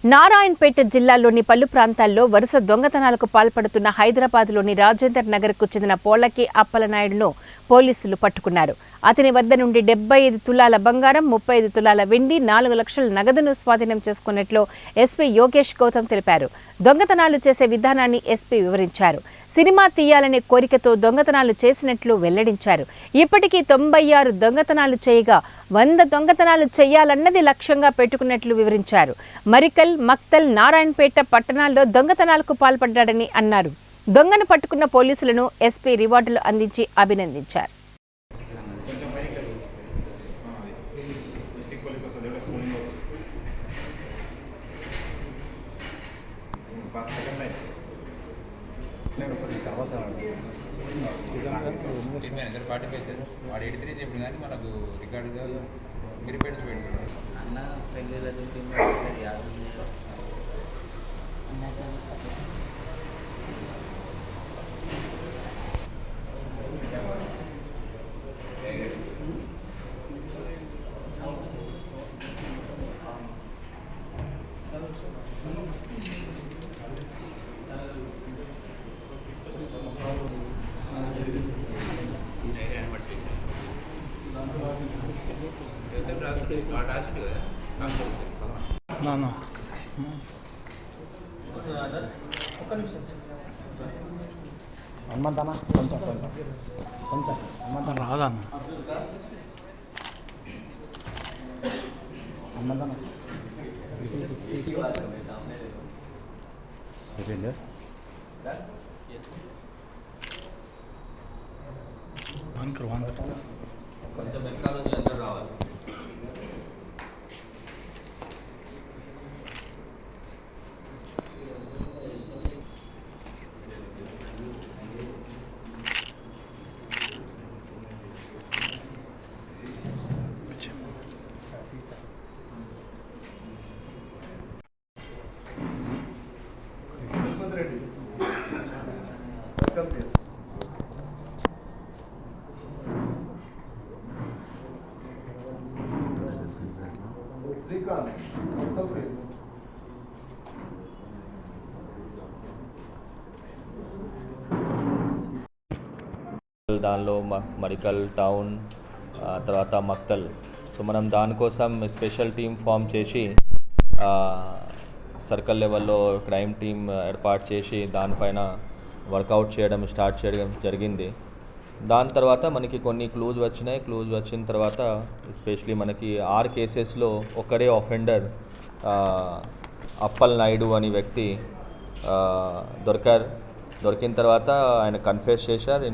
నారాయణపేట జిల్లాలోని పలు ప్రాంతాల్లో వరుస దొంగతనాలకు పాల్పడుతున్న హైదరాబాద్లోని రాజేందర్ నగర్కు చెందిన పోలకి అప్పలనాయుడును పోలీసులు పట్టుకున్నారు. అతని వద్ద నుండి 75 తులాల బంగారం, 35 తులాల వెండి, 4 లక్షల నగదును స్వాధీనం చేసుకున్నట్లు ఎస్పీ యోగేష్ గౌతమ్ తెలిపారు. దొంగతనాలు చేసే విధానాన్ని ఎస్పీ వివరించారు. సినిమా తీయాలనే కోరికతో దొంగతనాలు చేసినట్లు వెల్లడించారు. ఇప్పటికీ 96 దొంగతనాలు చేయగా 100 దొంగతనాలు చేయాలన్నది లక్ష్యంగా పెట్టుకున్నట్లు వివరించారు. మరికల్, మక్తల్, నారాయణపేట పట్టణాల్లో దొంగతనాలకు పాల్పడ్డాడని అన్నారు. దొంగను పట్టుకున్న పోలీసులను ఎస్పీ రివార్డులు అందించి అభినందించారు. హనుమంతనా కొంచెం హనుమంతన రాదన్న హనుమంతన కొంచెం వెనకాల వచ్చి అందరూ రావాలి. దానిలో మరికల్ టౌన్ తర్వాత మక్తల్. సో మనం దానికోసం స్పెషల్ టీం ఫామ్ చేసి సర్కిల్ లెవెల్లో క్రైమ్ టీం ఏర్పాటు చేసి దానిపైన వర్కౌట్ స్టార్ట్ చేయడం జరిగింది. దాని తర్వాత మనకి కొన్ని క్లూజ్ వచ్చినాయి. క్లూజ్ వచ్చిన తర్వాత ఎస్పెషలీ మనకి 6 కేసెస్లో ఒకడే ఆఫెండర్ అప్పల్ నాయుడు అనే వ్యక్తి దొరికిన తర్వాత ఆయన కన్ఫెస్ చేశారు.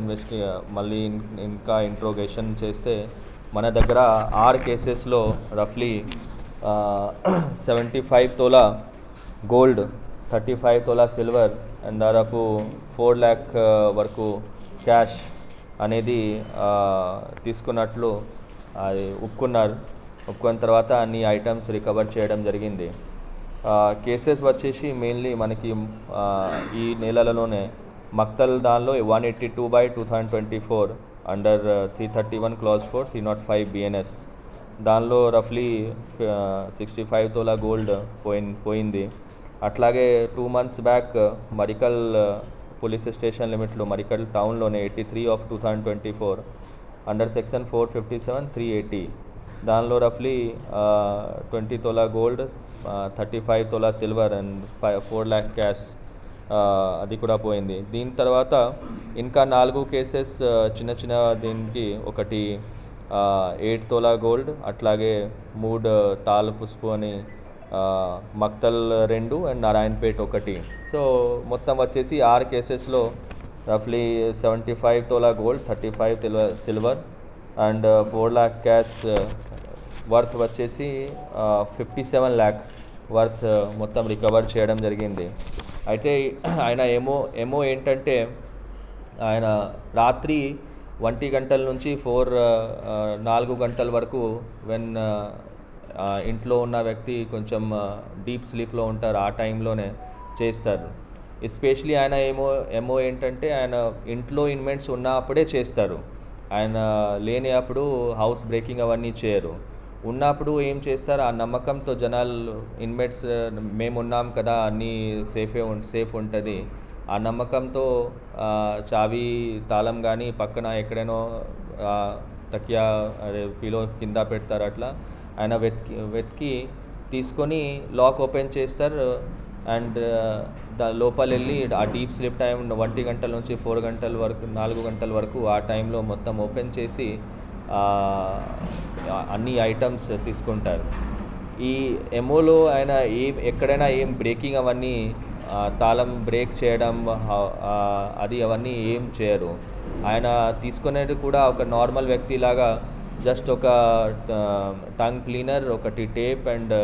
మళ్ళీ ఇంకా ఇంట్రోగేషన్ చేస్తే మన దగ్గర 6 కేసెస్లో రఫ్లీ 75 tola gold, 35 tola silver and దాదాపు 4 lakh వరకు క్యాష్ అనేది తీసుకున్నట్లు అది ఒప్పుకున్న తర్వాత అన్ని ఐటమ్స్ రికవర్ చేయడం జరిగింది. కేసెస్ వచ్చేసి మెయిన్లీ మనకి ఈ నెలలలోనే మక్తల్ దానిలో 182/2024 అండర్ 331 clause 4 305 BNS దానిలో రఫ్లీ 65 తోలా గోల్డ్ పోయింది. అట్లాగే 2 months back Marikal police station లిమిట్లో మరికల్ టౌన్లోనే 83/2024 అండర్ సెక్షన్ 457 380 దానిలో రఫ్లీ 20 tola gold, 35 tola silver and 4 lakh cash అది కూడా పోయింది. దీని తర్వాత ఇంకా 4 కేసెస్ చిన్న దీనికి ఒకటి 8 తోలా గోల్డ్, అట్లాగే 3 తాళ పుష్పు అని మక్తల్ 2 అండ్ నారాయణపేట్ 1. సో మొత్తం వచ్చేసి 6 కేసెస్లో రఫ్లీ 75 tola gold, 35 tola silver and 4 lakh cash worth వచ్చేసి 57 lakh వర్త్ మొత్తం రికవర్ చేయడం జరిగింది. అయితే ఆయన ఏమో ఏంటంటే ఆయన రాత్రి 1 గంటల నుంచి 4 గంటల వరకు ఇంట్లో ఉన్న వ్యక్తి కొంచెం డీప్ స్లీప్లో ఉంటారు, ఆ టైంలోనే చేస్తారు. ఎస్పెషలీ ఆయన ఏమో ఏంటంటే ఆయన ఇంట్లో ఇన్వెంట్స్ ఉన్నప్పుడే చేస్తారు, ఆయన లేని అప్పుడు హౌస్ బ్రేకింగ్ అవన్నీ చేయరు. ఉన్నప్పుడు ఏం చేస్తారు, ఆ నమ్మకంతో జనాలు ఇన్మేట్స్ మేమున్నాం కదా అన్నీ సేఫ్ ఉంటుంది, ఆ నమ్మకంతో చావి తాళం కానీ పక్కన ఎక్కడైనా తకియా అదే పిలో కింద పెడతారు. అట్లా ఆయన వెతికి తీసుకొని లాక్ ఓపెన్ చేస్తారు. అండ్ లోపల వెళ్ళి ఆ డీప్ స్లీప్ టైం 1 గంటల నుంచి 4 గంటల వరకు 4 గంటల వరకు ఆ టైంలో మొత్తం ఓపెన్ చేసి అన్ని ఐటమ్స్ తీసుకుంటారు. ఈ ఎమోలో ఆయన ఎక్కడైనా ఏం బ్రేకింగ్ అవన్నీ తాళం బ్రేక్ చేయడం అవన్నీ ఏం చేయరు. ఆయన తీసుకునేది కూడా ఒక నార్మల్ వ్యక్తిలాగా జస్ట్ ఒక టంగ్ క్లీనర్, ఒకటి టేప్ అండ్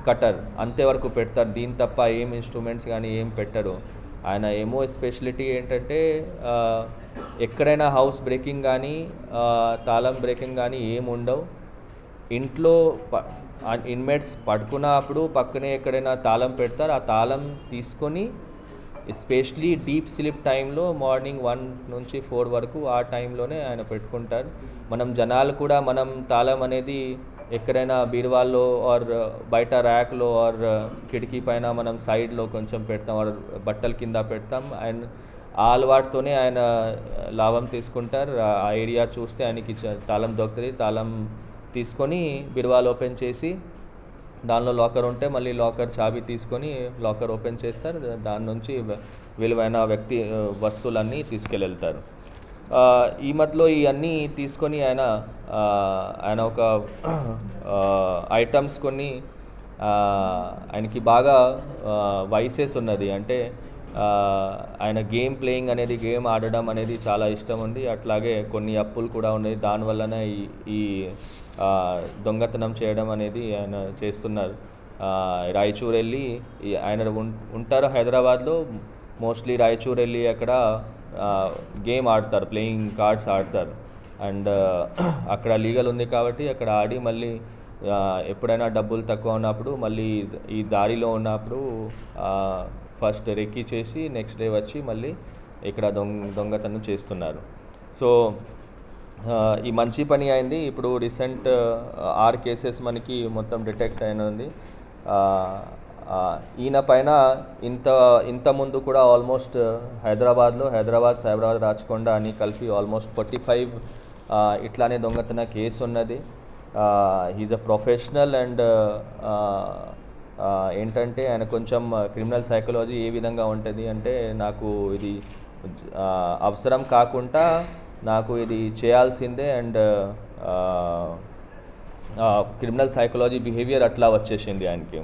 కటర్ అంతేవరకు పెడతారు. దీని తప్ప ఏం ఇన్స్ట్రుమెంట్స్ కానీ ఏం పెట్టరు. ఆయన ఏమో స్పెషాలిటీ ఏంటంటే ఎక్కడైనా హౌస్ బ్రేకింగ్ కానీ తాళం బ్రేకింగ్ కానీ ఏం ఉండవు. ఇంట్లో ఇన్మేట్స్ పడుకున్నప్పుడు పక్కనే ఎక్కడైనా తాళం పెడతారు. ఆ తాళం తీసుకొని ఎస్పెషలీ డీప్ స్లీప్ టైంలో మార్నింగ్ 1 నుంచి 4 వరకు ఆ టైంలోనే ఆయన పెట్టుకుంటారు. మనం జనాలు కూడా మనం తాళం అనేది ఎక్కడైనా బీరువాల్లో ఆర్ బయట ర్యాక్లో ఆర్ కిటికీ పైన మనం సైడ్లో కొంచెం పెడతాం, ఆర్ బట్టల కింద పెడతాం. అండ్ ఆ అలవాటుతోనే ఆయన లాభం తీసుకుంటారు. ఆ ఏరియా చూస్తే ఆయనకి తాళం దొరుకుతుంది. తాళం తీసుకొని బీరువాలు ఓపెన్ చేసి దానిలో లాకర్ ఉంటే మళ్ళీ లాకర్ చాబీ తీసుకొని లాకర్ ఓపెన్ చేస్తారు. దాని నుంచి విలువైన వస్తువులన్నీ తీసుకెళ్తారు. ఈ మధ్యలో ఇవన్నీ తీసుకొని ఆయన ఒక ఐటమ్స్ కొన్ని ఆయనకి బాగా వైసెస్ ఉన్నది. అంటే ఆయన గేమ్ ఆడడం అనేది చాలా ఇష్టం ఉంది. అట్లాగే కొన్ని అప్పులు కూడా ఉన్నాయి. దానివల్లనే ఈ దొంగతనం చేయడం అనేది ఆయన చేస్తున్నారు. రాయచూర్ వెళ్ళి ఆయన ఉంటారు హైదరాబాద్లో. మోస్ట్లీ రాయచూర్ వెళ్ళి అక్కడ గేమ్ ఆడతారు, ప్లేయింగ్ కార్డ్స్ ఆడతారు. అండ్ అక్కడ లీగల్ ఉంది కాబట్టి అక్కడ ఆడి మళ్ళీ ఎప్పుడైనా డబ్బులు తక్కువ ఉన్నప్పుడు మళ్ళీ ఈ దారిలో ఉన్నప్పుడు ఫస్ట్ రెక్కి చేసి నెక్స్ట్ డే వచ్చి మళ్ళీ ఇక్కడ దొంగతనం చేస్తున్నారు. సో ఈ మంచి పని అయింది. ఇప్పుడు రీసెంట్ 6 కేసెస్ మనకి మొత్తం డిటెక్ట్ అయినది. ఈయన పైన ఇంత ముందు కూడా ఆల్మోస్ట్ హైదరాబాద్, సైబరాబాద్, రాచకొండ అని కలిపి ఆల్మోస్ట్ 45 ఇట్లానే దొంగతన కేసు ఉన్నది. హీజ్ అ ప్రొఫెషనల్ అండ్ ఏంటంటే ఆయన కొంచెం క్రిమినల్ సైకాలజీ ఏ విధంగా ఉంటుంది అంటే నాకు ఇది అవసరం కాకుండా నాకు ఇది చేయాల్సిందే అండ్ క్రిమినల్ సైకాలజీ బిహేవియర్ అట్లా వచ్చేసింది ఆయనకి.